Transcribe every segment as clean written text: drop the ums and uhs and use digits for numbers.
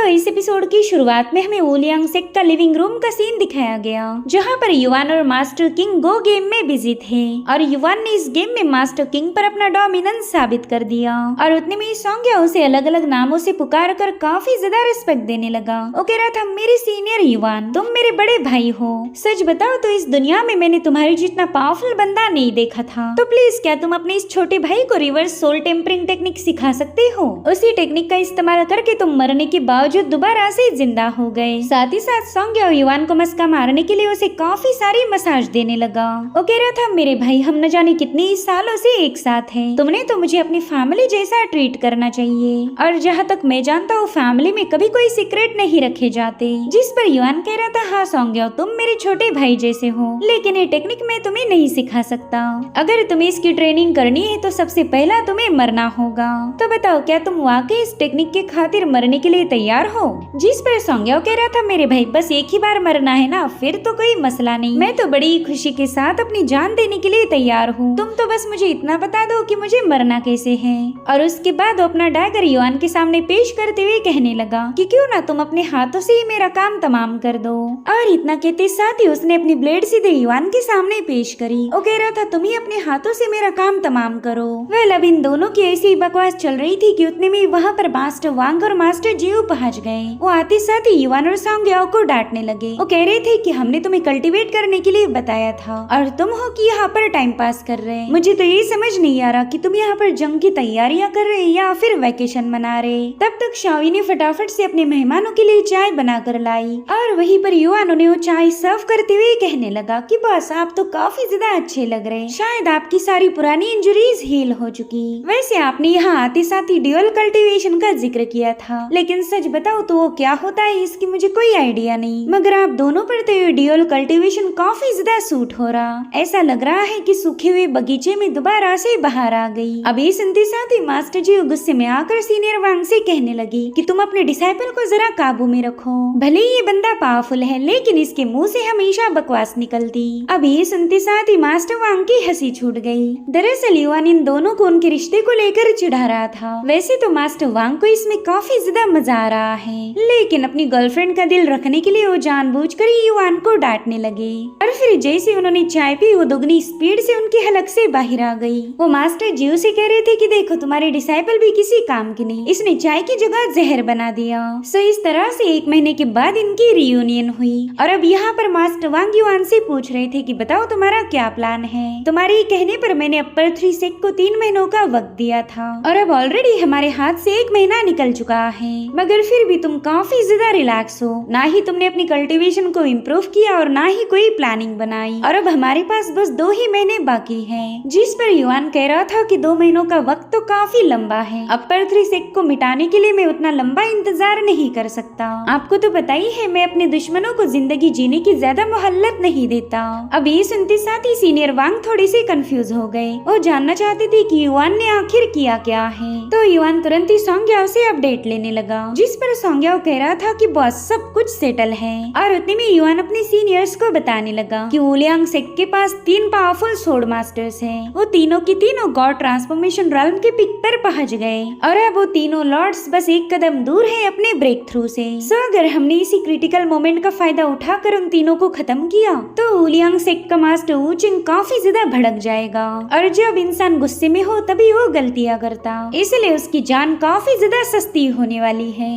इस एपिसोड की शुरुआत में हमें वूलियांग सेक का लिविंग रूम का सीन दिखाया गया, जहाँ पर युवान और मास्टर किंग गो गेम में बिजी थे और युवान ने इस गेम में मास्टर किंग पर अपना डोमिनेंस साबित कर दिया और उतने में सॉन्ग्या उसे अलग अलग नामों से पुकार कर काफी ज्यादा रिस्पेक्ट देने लगा। वो कह रहा था, मेरे सीनियर युवान, तुम मेरे बड़े भाई हो। सच बताओ तो इस दुनिया में मैंने तुम्हारे जितना पावरफुल बंदा नहीं देखा था, तो प्लीज क्या तुम अपने इस छोटे भाई को रिवर्स सोल टेम्परिंग टेक्निक सिखा सकते हो? उसी टेक्निक का इस्तेमाल करके तुम मरने के बावजूद दोबारा से जिंदा हो गए। साथ ही साथ सॉन्ग्या युवान को मस्का मारने के लिए उसे काफी सारी मसाज देने लगा। वो कह रहा था, मेरे भाई, हम न जाने कितने सालों से एक साथ हैं। तुमने तो मुझे अपनी फैमिली जैसा ट्रीट करना चाहिए और जहाँ तक मैं जानता हूँ फैमिली में कभी कोई सीक्रेट नहीं रखे जाते। जिस पर युवान कह रहा था, हाँ सॉन्ग्या, तुम मेरे छोटे भाई जैसे हो, लेकिन ये टेक्निक मैं तुम्हें नहीं सिखा सकता। अगर तुम्हें इसकी ट्रेनिंग करनी है तो सबसे पहला तुम्हें मरना होगा। तो बताओ, क्या तुम वाकई इस टेक्निक के खातिर मरने के लिए तैयार हो? जिस पर सॉन्ग्या कह रहा था, मेरे भाई, बस एक ही बार मरना है ना, फिर तो कोई मसला नहीं। मैं तो बड़ी खुशी के साथ अपनी जान देने के लिए तैयार हूँ। तुम तो बस मुझे इतना बता दो कि मुझे मरना कैसे है। और उसके बाद अपना डैगर युवान के सामने पेश करते हुए कहने लगा कि क्यों ना तुम अपने हाथों से ही मेरा काम तमाम कर दो। और इतना कहते साथ ही उसने अपनी ब्लेड सीधे युवान के सामने पेश करी। वो कह रहा था, तुम ही अपने हाथों से मेरा काम तमाम करो। वेल, अब इन दोनों की ऐसी बकवास चल रही थी कि उतने में वहाँ पर मास्टर वांग और मास्टर जियो पहुंच गए। वो आते साथ ही युवान और सॉन्ग्या को डांटने लगे। वो कह रहे थे कि हमने तुम्हें कल्टीवेट करने के लिए बताया था और तुम हो कि यहाँ पर टाइम पास कर रहे। मुझे तो ये समझ नहीं आ रहा कि तुम यहाँ पर जंग की तैयारियां कर रहे या फिर वेकेशन मना रहे। तब तक शाओई ने फटाफट से अपने मेहमानों के लिए चाय बनाकर लाई और वहीं पर युवान उन्हें वो चाय सर्व करते हुए कहने लगा कि बस आप तो काफी ज्यादा अच्छे लग रहे, शायद आपकी सारी पुरानी इंजरीज हील हो चुकी। वैसे आपने यहाँ आते साथ ही ड्यूअल कल्टीवेशन का जिक्र किया था, लेकिन सच बताओ तो वो क्या होता है इसकी मुझे कोई आइडिया नहीं, मगर आप दोनों पर तो ये ड्यूअल कल्टीवेशन काफी ज्यादा सूट हो रहा। ऐसा लग रहा है कि सूखे हुए बगीचे में दोबारा से बाहर आ गई। अभी सुनते साथ ही मास्टर जी गुस्से में आकर सीनियर वांग से कहने लगी कि तुम अपने डिसाइपल को जरा काबू में रखो। भले ही ये बंदा पावरफुल है, लेकिन इसके मुंह से हमेशा बकवास निकलती। अभी सुनते साथ ही मास्टर वांग की हंसी छूट गई। दरअसल युवान इन दोनों को उनके रिश्ते को लेकर चिढ़ा रहा था। वैसे तो मास्टर वांग को इसमें काफी ज्यादा मजा आ रहा है, लेकिन अपनी गर्लफ्रेंड का दिल रखने के लिए वो जानबूझकर युवान को डांटने लगे। और फिर जैसे उन्होंने चाय पी, वो दोगुनी स्पीड से उनकी हलक से बाहर आ गई। वो मास्टर जियो से कह रहे थे कि देखो, तुम्हारे डिसाइपल भी किसी काम की नहीं, इसने चाय की जगह जहर बना दिया। सो इस तरह से 1 महीने के बाद इनकी रियूनियन हुई और अब यहाँ पर मास्टर वांग युवान से पूछ रहे थे कि बताओ तुम्हारा क्या प्लान है। तुम्हारे कहने पर मैंने अपर 3 सेक को 3 महीनों का वक्त दिया था और अब ऑलरेडी हमारे हाथ से 1 महीना निकल चुका है, मगर फिर भी तुम काफी ज्यादा रिलैक्स हो। ना ही तुमने अपनी कल्टीवेशन को इम्प्रूव किया और ना ही कोई प्लानिंग बनाई और अब हमारे पास बस 2 ही महीने बाकी हैं। जिस पर युवान कह रहा था कि 2 महीनों का वक्त तो काफी लंबा है। अपर 3 सेक को मिटाने के लिए मैं उतना लंबा इंतजार नहीं कर सकता। आपको तो पता ही है, मैं अपने दुश्मनों को जिंदगी जीने की ज्यादा मोहल्लत नहीं देता। अब ये सुनते साथ ही सीनियर वांग थोड़ी सी कंफ्यूज हो गए। वो जानना चाहते थे कि युवान ने आखिर किया क्या है। तो युवान तुरंत ही सॉन्ग्या से अपडेट लेने लगा, जिस पर सॉन्ग्या कह रहा था कि बॉस सब कुछ सेटल है। और उतने में युवान अपने सीनियर्स को बताने लगा कि वूलियांग सेक के पास 3 पावरफुल सोर्ड मास्टर्स हैं। वो तीनों की तीनों गॉड ट्रांसफॉर्मेशन realm के पिक पर पहुंच गए और अब वो तीनों लॉर्ड्स बस एक कदम दूर है अपने ब्रेक थ्रू से। सो अगर हमने इसी क्रिटिकल मोमेंट का फायदा उठाकर उन तीनों को खत्म किया तो वूलियांग सेक का मास्टर वूचिंग काफी ज्यादा भड़क जाएगा और जब इंसान गुस्से में हो तभी वो गलतियां करता, इसलिए उसकी जान काफी ज्यादा सस्ती होने वाली है।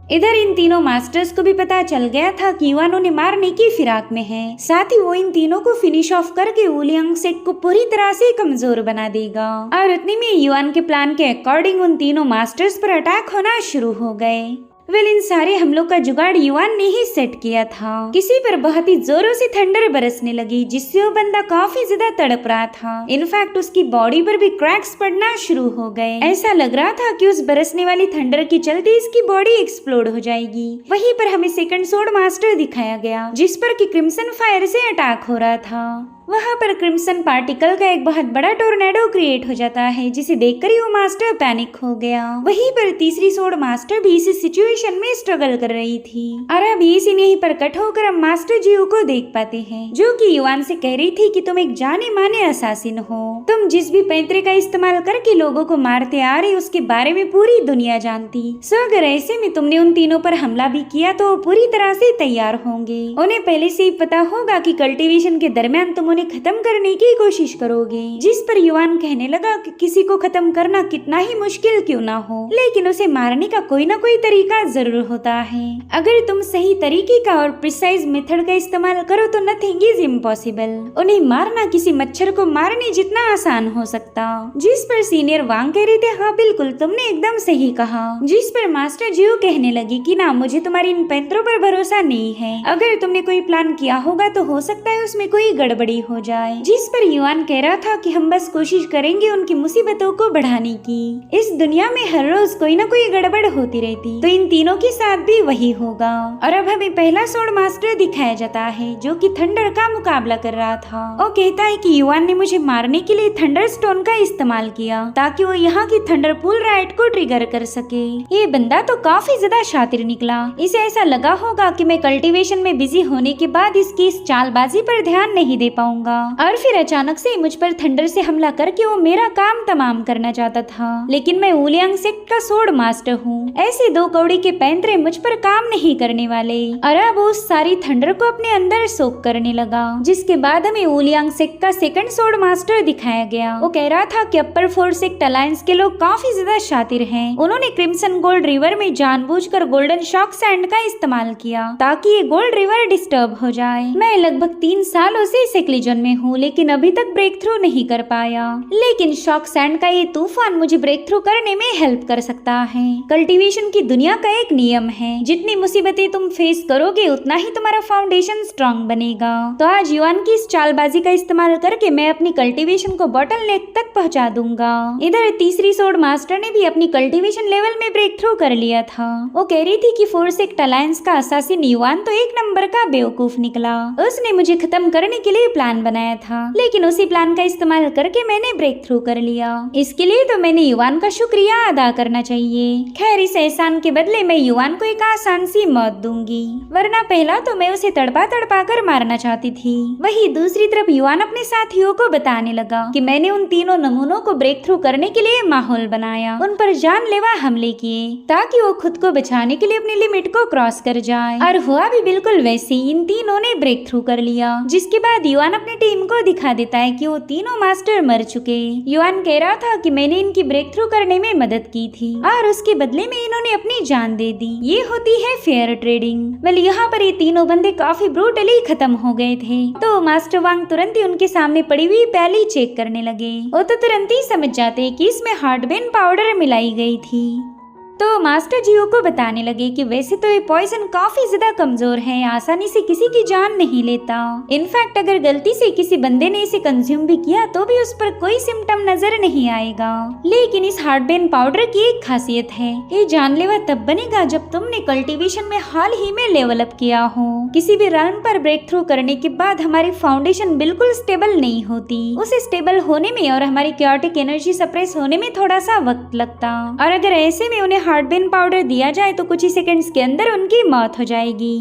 इधर इन तीनों मास्टर्स को भी पता चल गया था कि युवान उन्हें मारने की फिराक में है। साथ ही वो इन तीनों को फिनिश ऑफ करके वूलियांग सेक को पूरी तरह से कमजोर बना देगा और उतने में युवान के प्लान के अकॉर्डिंग उन तीनों मास्टर्स पर अटैक होना शुरू हो गए। वेल, इन सारे हमलों का जुगाड़ युवान ने ही सेट किया था। किसी पर बहुत ही जोरों से थंडर बरसने लगी, जिससे वो बंदा काफी ज्यादा तड़प रहा था। इनफैक्ट उसकी बॉडी पर भी क्रैक्स पड़ना शुरू हो गए। ऐसा लग रहा था कि उस बरसने वाली थंडर के चलते इसकी बॉडी एक्सप्लोड हो जाएगी। वहीं पर हमें सेकंड सोर्ड मास्टर दिखाया गया, जिस पर कि क्रिम्सन फायर से अटैक हो रहा था। वहाँ पर क्रिम्सन पार्टिकल का एक बहुत बड़ा टोर्नेडो क्रिएट हो जाता है, जिसे देखकर ही वो मास्टर पैनिक हो गया। वहीं पर तीसरी सोड मास्टर भी इस सिचुएशन में स्ट्रगल कर रही थी। और अब इसी यहीं पर कट होकर हम मास्टर जियो को देख पाते हैं, जो कि युवान से कह रही थी कि तुम एक जाने माने असासिन हो। तुम जिस भी पैंतरे का इस्तेमाल करके लोगों को मारते आ रहे उसके बारे में पूरी दुनिया जानती। सो अगर ऐसे में तुमने उन तीनों पर हमला भी किया तो पूरी तरह से तैयार होंगे। उन्हें पहले से ही पता होगा कि कल्टीवेशन के दरमियान तुम उन्हें खत्म करने की कोशिश करोगे। जिस पर युवान कहने लगा कि किसी को खत्म करना कितना ही मुश्किल क्यों ना हो, लेकिन उसे मारने का कोई ना कोई तरीका जरूर होता है। अगर तुम सही तरीके का और प्रिसाइज मेथड का इस्तेमाल करो तो नथिंग इज इम्पॉसिबल। उन्हें मारना किसी मच्छर को मारने जितना आसान हो सकता। जिस पर सीनियर वांग कह रहे थे, हाँ बिल्कुल तुमने एकदम सही कहा। जिस पर मास्टर जियो कहने लगी कि ना, मुझे तुम्हारी इन पैंतरों पर भरोसा नहीं है। अगर तुमने कोई प्लान किया होगा तो हो सकता है उसमें कोई गड़बड़ी हो जाए। जिस पर युवान कह रहा था कि हम बस कोशिश करेंगे उनकी मुसीबतों को बढ़ाने की। इस दुनिया में हर रोज कोई ना कोई गड़बड़ होती रहती, तो इन तीनों के साथ भी वही होगा। और अब हमें पहला सोड मास्टर दिखाया जाता है, जो कि थंडर का मुकाबला कर रहा था। वो कहता है कि युवान ने मुझे मारने के लिए थंडर स्टोन का इस्तेमाल किया ताकि वो यहाँ की थंडर पूल राइट को ट्रिगर कर सके। ये बंदा तो काफी ज्यादा शातिर निकला। इसे ऐसा लगा होगा कि मैं कल्टीवेशन में बिजी होने के बाद इसकी इस चालबाजी पर ध्यान नहीं दे पाऊंगा, और फिर अचानक से मुझ पर थंडर से हमला करके वो मेरा काम तमाम करना चाहता था। लेकिन मैं उलियांग सेक्ट का सोड मास्टर हूँ, ऐसे दो कौड़ी के पैंतरे मुझ पर काम नहीं करने वाले। और अब उस सारी थंडर को अपने अंदर सोक करने लगा। जिसके बाद हमें उलियांग सेक्ट का सेकंड सोड मास्टर दिखाया गया। वो कह रहा था कि अपर फोर सेक्ट अलायंस के लोग काफी ज्यादा शातिर हैं। उन्होंने क्रिम्सन गोल्ड रिवर में जानबूझकर गोल्डन शॉक सैंड का इस्तेमाल किया ताकि ये गोल्ड रिवर डिस्टर्ब हो जाए। मैं लगभग 3 सालों से सेक्लिजन में हूँ, लेकिन अभी तक ब्रेक थ्रू नहीं कर पाया। लेकिन शॉक सैंड का ये तूफान मुझे ब्रेक थ्रू करने में हेल्प कर सकता है। कल्टीवेशन की दुनिया का एक नियम है, जितनी मुसीबतें तुम फेस करोगे उतना ही तुम्हारा फाउंडेशन स्ट्रांग बनेगा। तो आज युवान की इस चालबाजी का इस्तेमाल करके मैं अपनी कल्टीवेशन को बॉटल नेक तक पहुंचा दूंगा। इधर तीसरी सोड मास्टर ने भी अपनी कल्टीवेशन लेवल में ब्रेक थ्रू कर लिया था। वो कह रही थी कि फोर सेक्ट अलायंस का असासिन युवान तो एक नंबर का बेवकूफ निकला। उसने मुझे खत्म करने के लिए प्लान बनाया था, लेकिन उसी प्लान का इस्तेमाल करके मैंने ब्रेक थ्रू कर लिया। इसके लिए तो मैंने युवान का शुक्रिया अदा करना चाहिए। खैर, इस एहसान के बदले मैं युवान को एक आसान सी मौत दूंगी, वरना पहला तो मैं उसे तड़पा तड़पा कर मारना चाहती थी। वही दूसरी तरफ युवान अपने साथियों को बताने लगा कि मैंने उन तीनों नमूनों को ब्रेक थ्रू करने के लिए माहौल बनाया, उन पर जानलेवा हमले किए ताकि वो खुद को बचाने के लिए अपनी लिमिट को क्रॉस कर जाए। और हुआ भी बिल्कुल वैसे ही, इन तीनों ने ब्रेक थ्रू कर लिया। जिसके बाद युवान अपनी टीम को दिखा देता है कि वो तीनों मास्टर मर चुके। युवान कह रहा था कि मैंने इनकी ब्रेक थ्रू करने में मदद की थी और उसके बदले में इन्होंने अपनी जान दे दी। ये होती है फेयर ट्रेडिंग। वेल, यहाँ पर ये तीनों बंदे काफी ब्रूटली खत्म हो गए थे, तो मास्टर वांग तुरंत ही उनके सामने पड़ी हुई पैली चेक करने लगे। वो तो तुरंत ही समझ जाते कि इसमें हार्टबेन पाउडर मिलाई गई थी। तो मास्टर जियो को बताने लगे कि वैसे तो ये पॉइजन काफी ज्यादा कमजोर है, आसानी से किसी की जान नहीं लेता। इनफैक्ट अगर गलती से किसी बंदे ने इसे कंज्यूम भी किया तो भी उस पर कोई सिम्टम नजर नहीं आएगा। लेकिन इस हार्टबेन पाउडर की एक खासियत है, ये जानलेवा तब बनेगा जब तुमने कल्टीवेशन में हाल ही में लेवल अप किया हो। किसी भी रन पर ब्रेक थ्रू करने के बाद हमारी फाउंडेशन बिल्कुल स्टेबल नहीं होती। उसे स्टेबल होने में और हमारी क्योटिक एनर्जी सप्रेस होने में थोड़ा सा वक्त लगता, और अगर ऐसे में उन्हें हार्टबेन पाउडर दिया जाए तो कुछ ही सेकंड्स के अंदर उनकी मौत हो जाएगी।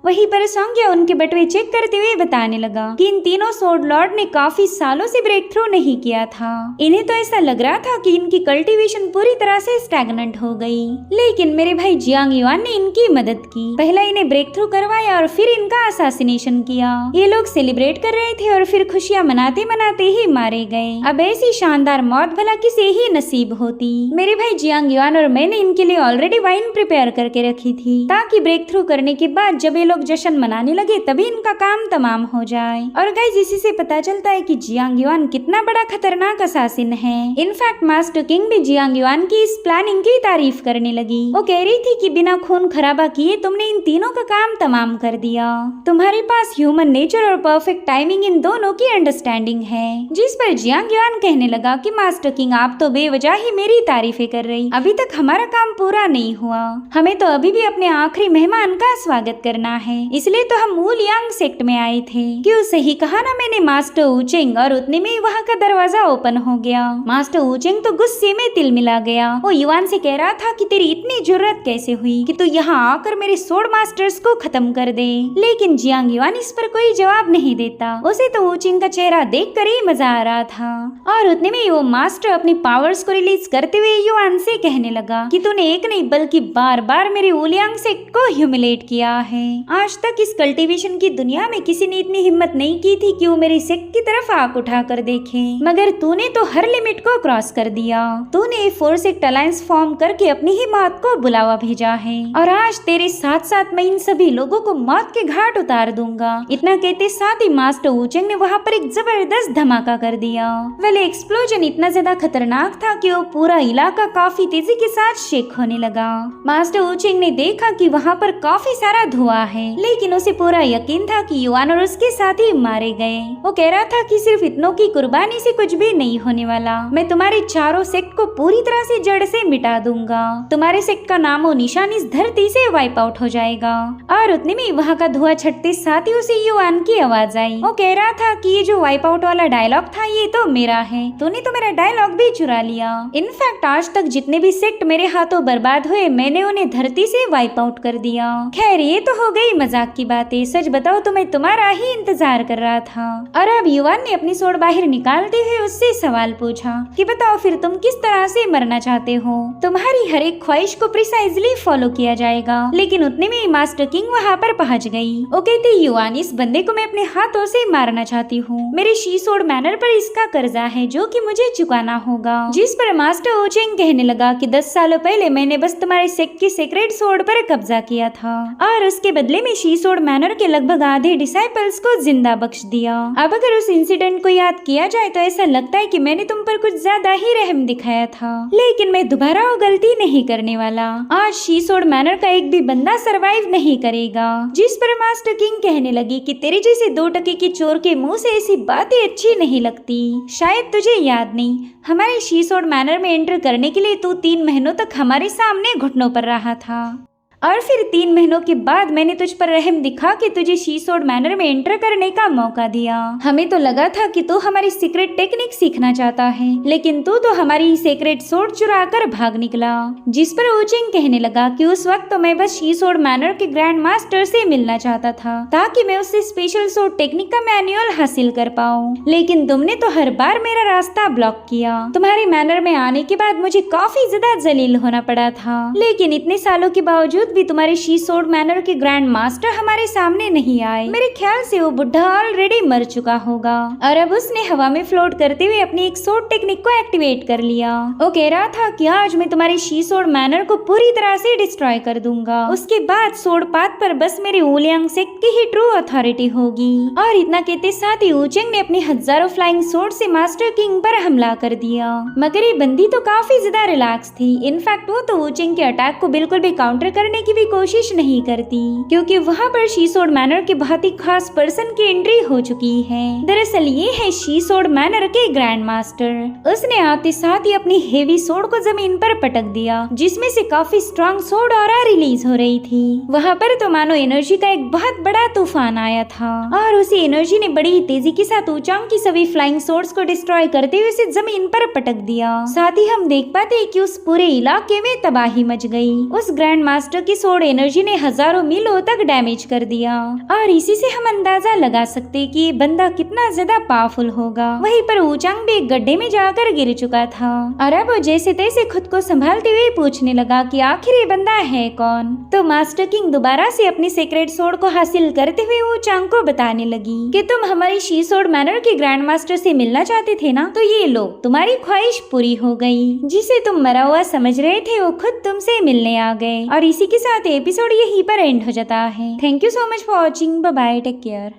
वहीं पर सोंग्या उनके बटुए चेक करते हुए बताने लगा कि इन तीनों सोर्ड लॉर्ड ने काफी सालों से ब्रेक थ्रू नहीं किया था। इन्हें तो ऐसा लग रहा था कि इनकी कल्टीवेशन पूरी तरह से स्टैग्नेंट हो गई। लेकिन मेरे भाई जियांग युआन ने इनकी मदद की। पहला इन्हें ब्रेक थ्रू करवाया और फिर इनका असैसिनेशन किया। ये लोग सेलिब्रेट कर रहे थे और फिर खुशियां मनाते मनाते ही मारे गए। अब ऐसी शानदार मौत भला किसे ही नसीब होती। मेरे भाई जियांग युआन और मैंने इनके लिए ऑलरेडी वाइन प्रिपेयर करके रखी थी, ताकि ब्रेक थ्रू करने के बाद जब लोग जश्न मनाने लगे तभी इनका काम तमाम हो जाए। और गाइस, इसी से पता चलता है कि जियांग युआन कितना बड़ा खतरनाक असासिन है। इनफैक्ट मास्टर किंग भी जियांग युआन की इस प्लानिंग की तारीफ करने लगी। वो कह रही थी कि बिना खून खराबा किए तुमने इन तीनों का काम तमाम कर दिया। तुम्हारे पास ह्यूमन नेचर और परफेक्ट टाइमिंग इन दोनों की अंडरस्टैंडिंग है। जिस पर जियांग युआन कहने लगा कि मास्टर किंग, आप तो बेवजह ही मेरी तारीफें कर रही, अभी तक हमारा काम पूरा नहीं हुआ। हमें तो अभी भी अपने आखिरी मेहमान का स्वागत करना है, इसलिए तो हम वुलियांग सेक्ट में आए थे। क्यों सही कहा ना मैंने मास्टर वुचेंग, और उतने में ही वहाँ का दरवाजा ओपन हो गया। मास्टर वुचेंग तो गुस्से में तिल मिला गया। वो युवान से कह रहा था कि तेरी इतनी जरूरत कैसे हुई कि तू यहाँ आकर मेरे सोर्ड मास्टर्स को खत्म कर दे, लेकिन जियांग युवान इस पर कोई जवाब नहीं देता। उसे तो वुचेंग का चेहरा देख कर ही मजा आ रहा था। और उतने में वो मास्टर अपनी पावर्स को रिलीज करते हुए युवान से कहने लगा कि तूने एक नहीं बल्कि बार बार मेरे वुलियांग सेक्ट को ह्यूमिलेट किया है। आज तक इस कल्टीवेशन की दुनिया में किसी ने इतनी हिम्मत नहीं की थी कि वो मेरी सेक्ट की तरफ आंख उठा कर देखे, मगर तूने तो हर लिमिट को क्रॉस कर दिया। तूने 4 सेक्ट अलायंस फॉर्म करके अपनी ही मौत को बुलावा भेजा है, और आज तेरे साथ साथ मैं इन सभी लोगों को मौत के घाट उतार दूंगा। इतना कहते साथ ही मास्टर वुचेंग ने वहाँ पर एक जबरदस्त धमाका कर दिया। वेल एक्सप्लोजन इतना ज्यादा खतरनाक था कि वो पूरा इलाका काफी तेजी के साथ शेक होने लगा। मास्टर वुचेंग ने देखा कि वहाँ पर काफी सारा धुआं है, लेकिन उसे पूरा यकीन था कि युवान और उसके साथी मारे गए। वो कह रहा था कि सिर्फ इतनों की कुर्बानी से कुछ भी नहीं होने वाला। मैं तुम्हारे चारों सेक्ट को पूरी तरह से जड़ से मिटा दूंगा। तुम्हारे सेक्ट का नामो निशान इस धरती से वाइप आउट हो जाएगा। और उतने में वहाँ का धुआं छटते साथ ही उसे युवान की आवाज आई। वो कह रहा था कि ये जो वाइप आउट वाला डायलॉग था ये तो मेरा है, तूने तो मेरा डायलॉग भी चुरा लिया। इनफैक्ट आज तक जितने भी सेक्ट मेरे हाथों बर्बाद हुए मैंने उन्हें धरती से वाइप आउट कर दिया। खैर ये तो हो गई मजाक की बातें, सच बताओ तो मैं तुम्हारा ही इंतजार कर रहा था। और अब युवान ने अपनी सोड बाहर निकालते हुए उससे सवाल पूछा कि बताओ फिर तुम किस तरह से मरना चाहते हो। तुम्हारी हर एक ख्वाहिश को प्रिसाइजली फॉलो किया जाएगा। लेकिन उतने में मास्टर किंग वहाँ पर पहुँच गई। वो कहती युवान इस बंदे को मैं अपने हाथों से मारना चाहती हूँ। मेरे शी सोड मैनर पर इसका कर्जा है जो कि मुझे चुकाना होगा। जिस पर मास्टर वुचेंग कहने लगा कि 10 सालों पहले मैंने बस तुम्हारे सेक्ट की सीक्रेट सोड पर कब्जा किया था, और उसके बदले में शी सोड मैनर के लगभग आधे डिसाइपल्स को जिंदा बख्श दिया। अब अगर उस इंसिडेंट को याद किया जाए तो ऐसा लगता है कि मैंने तुम पर कुछ ज्यादा ही रहम दिखाया था, लेकिन मैं दोबारा वो गलती नहीं करने वाला। आज शी सोड मैनर का एक भी बंदा सरवाइव नहीं करेगा। जिस पर मास्टर किंग कहने लगी कि तेरे जैसे 2 टके के चोर के मुंह से ऐसी बातें अच्छी नहीं लगती। शायद तुझे याद नहीं, हमारे शी सोड मैनर में एंटर करने के लिए तू 3 महीनों तक हमारे सामने घुटनों पर रहा था, और फिर 3 महीनों के बाद मैंने तुझ पर रहम दिखा के तुझे शी सोड मैनर में एंटर करने का मौका दिया। हमें तो लगा था कि तू हमारी सीक्रेट टेक्निक सीखना चाहता है, लेकिन तू तो हमारी सीक्रेट सोड चुरा कर भाग निकला। जिस पर वुचेंग कहने लगा कि उस वक्त तो मैं बस शी सोड मैनर के ग्रैंड मास्टर से मिलना चाहता था ताकि मैं उससे स्पेशल सोड टेक्निक का मैनुअल हासिल कर पाऊँ, लेकिन तुमने तो हर बार मेरा रास्ता ब्लॉक किया। तुम्हारे मैनर में आने के बाद मुझे काफी ज्यादा जलील होना पड़ा था, लेकिन इतने सालों के बावजूद भी तुम्हारे शी सोड मैनर के ग्रैंड मास्टर हमारे सामने नहीं आए। मेरे ख्याल से वो बुढ़ा ऑलरेडी मर चुका होगा। और अब उसने हवा में फ्लोट करते हुए अपनी एक सोड टेक्निक को एक्टिवेट कर लिया। वो कह रहा था कि आज मैं तुम्हारी शी सोड मैनर को पूरी तरह से डिस्ट्रॉय कर दूंगा। उसके बाद सोड पाथ पर बस मेरे वुलियांग सेक्ट की ही ट्रू अथॉरिटी होगी। और इतना कहते साथ ही वुचेंग ने अपनी हजारों फ्लाइंग सोड से मास्टर किंग पर हमला कर दिया, मगर ये बंदी तो काफी ज्यादा रिलैक्स थी। इनफैक्ट वो तो वुचेंग के अटैक को बिल्कुल भी काउंटर करने की भी कोशिश नहीं करती, क्योंकि वहाँ पर शी सोड मैनर के बहुत ही खास पर्सन की एंट्री हो चुकी है। दरअसल ये है शी सोड मैनर के ग्रैंड मास्टर। उसने आते साथ ही अपनी हेवी सोड को जमीन पर पटक दिया, जिसमें से काफी स्ट्रॉन्ग सोड ऑरा रिलीज हो रही थी। वहाँ पर तो मानो एनर्जी का एक बहुत बड़ा तूफान आया था, और उसी एनर्जी ने बड़ी तेजी के साथ वुचांग की सभी फ्लाइंग सोड्स को डिस्ट्रॉय करते हुए उसे जमीन पर पटक दिया। साथ ही हम देख पाते हैं कि उस पूरे इलाके में तबाही मच गई। उस ग्रैंड मास्टर की सोड एनर्जी ने हजारों मीलों तक डैमेज कर दिया, और इसी से हम अंदाजा लगा सकते कि ये बंदा कितना ज्यादा पावरफुल होगा। वहीं पर वुचांग भी एक गड्ढे में जाकर गिर चुका था, और अब वो जैसे तैसे खुद को संभालते हुए पूछने लगा कि आखिर ये बंदा है कौन। तो मास्टर किंग दोबारा से अपनी सीक्रेट सोड को हासिल करते हुए वुचांग को बताने लगी कि तुम हमारी शी सोड मैनर के ग्रैंड मास्टर से मिलना चाहते थे ना, तो ये लो तुम्हारी ख्वाहिश पूरी हो गई। जिसे तुम मरा हुआ समझ रहे थे वो खुद तुमसे मिलने आ गए। और इसी के साथ एपिसोड यहीं पर एंड हो जाता है। Thank you so much for watching. Bye bye, take care.